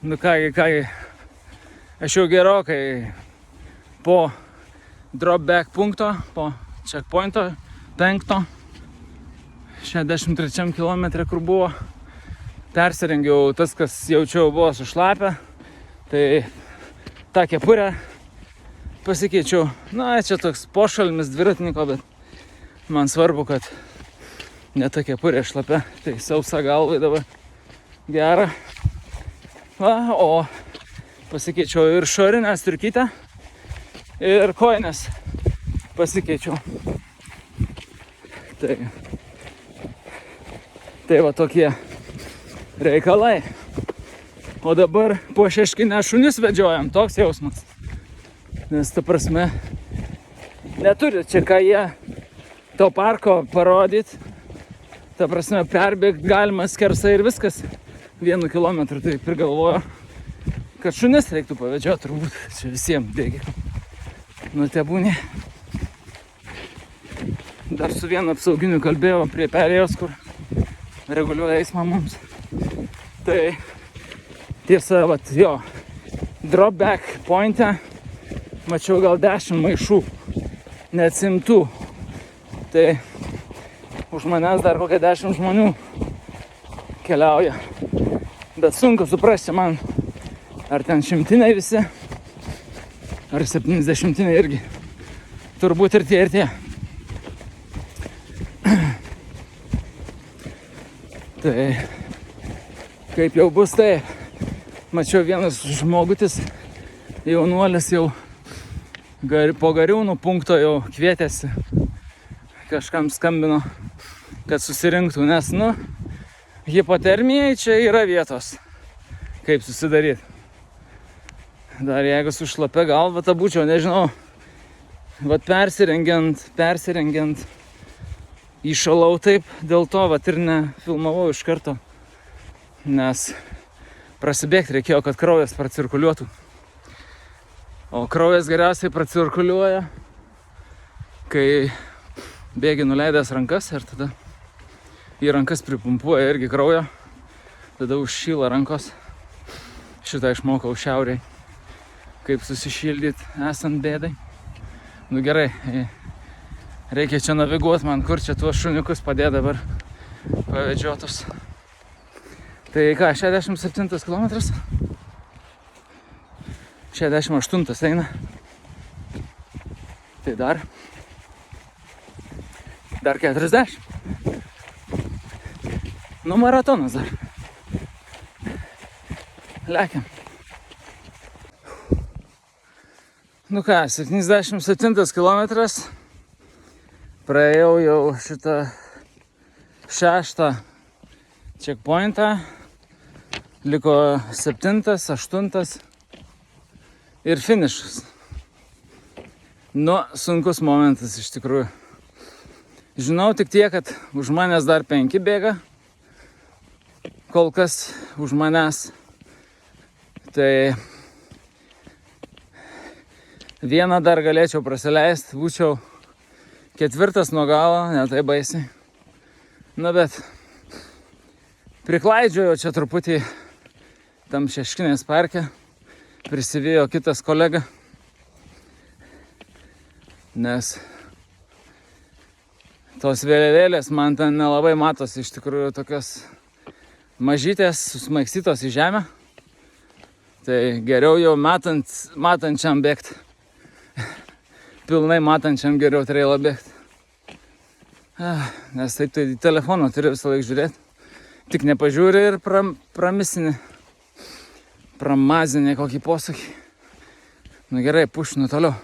Nu kągi, aš jau gerokai po dropback punkto, po checkpointo 5, 63 km, kur buvo, persirengiau tas, kas jaučiau buvo sušlapę, tai tą kepurę pasikeičiau. Na, čia toks pošalmis dviratininko, bet man svarbu, kad ne ta kepurė šlapia, tai sausa galvai dabar gera. Va, o pasikeičiau ir šorinę striukytę, ir kojines pasikeičiau. Tai va tokie reikalai. O dabar po šeškinę šunis vedžiojam, toks jausmas. Nes ta prasme, neturi čia ką jie to parko parodyti. Ta prasme, perbėgti galima skersai ir viskas 1 kilometrų. Tai ir galvoju, kad šunis reiktų pavedžioti turbūt čia visiems bėgikam. Nu, tebūnė. Dar su vienu apsauginiu kalbėjau prie perėjos, kur reguliuoja eismą mums. Tai tiesa, vat, jo, dropback pointe mačiau gal 10 maišų neatsimtų. Tai už manęs dar kokie 10 žmonių keliauja. Bet sunku suprasti man, ar ten šimtiniai visi, ar 70-iniai irgi. Turbūt ir tie. Tai kaip jau bus, tai mačiau vienas žmogutis, jaunuolis jau po Gariūnų punkto jau kvietėsi, kažkam skambino, kad susirinktų, nes, hipotermijai čia yra vietos, kaip susidaryti. Dar jeigu su šlapia galva, ta būčiau, nežinau, vat persirengiant įšalau taip, dėl to vat ir nefilmavau iš karto, nes prasibėgti reikėjo, kad kraujas pracirkuliuotų. O kraujas geriausiai pracirkuliuoja, kai bėgi nuleidęs rankas ir tada į rankas pripumpuoja irgi kraujo, tada užšyla rankos. Šitą išmokau šiauriai, kaip susišildyti esant bėdai. Nu gerai, reikia čia naviguoti man, kur čia tuos šuniukus padėti dabar pavedžiotus. Tai ką, 67 km? 68 eina. Tai dar 40. Nu, maratonas dar. Lekiam. Nu ką, 77 km. Praėjau jau šitą 6 checkpointą. Liko 7, 8 ir finišas. Nu, sunkus momentas iš tikrųjų. Žinau tik tiek, kad už manęs dar 5 bėga. Kol kas už manęs. Tai vieną dar galėčiau prasileisti, būčiau 4 nuo galo, ne tai baisiai. Na bet priklaidžiojau čia truputį tam Šeškinės parke, prisivijo kitas kolega, nes tos vėliavėlės man ten nelabai matosi, iš tikrųjų tokios mažytės, susmaikstytos į žemę. Tai geriau jau matančiam bėgti. Pilnai matančiam geriau trailą bėgti. Nes taip tai telefoną turi visą laiką žiūrėti. Tik nepažiūri ir pramazinė kokį posakį. Nu gerai, pušinu toliau.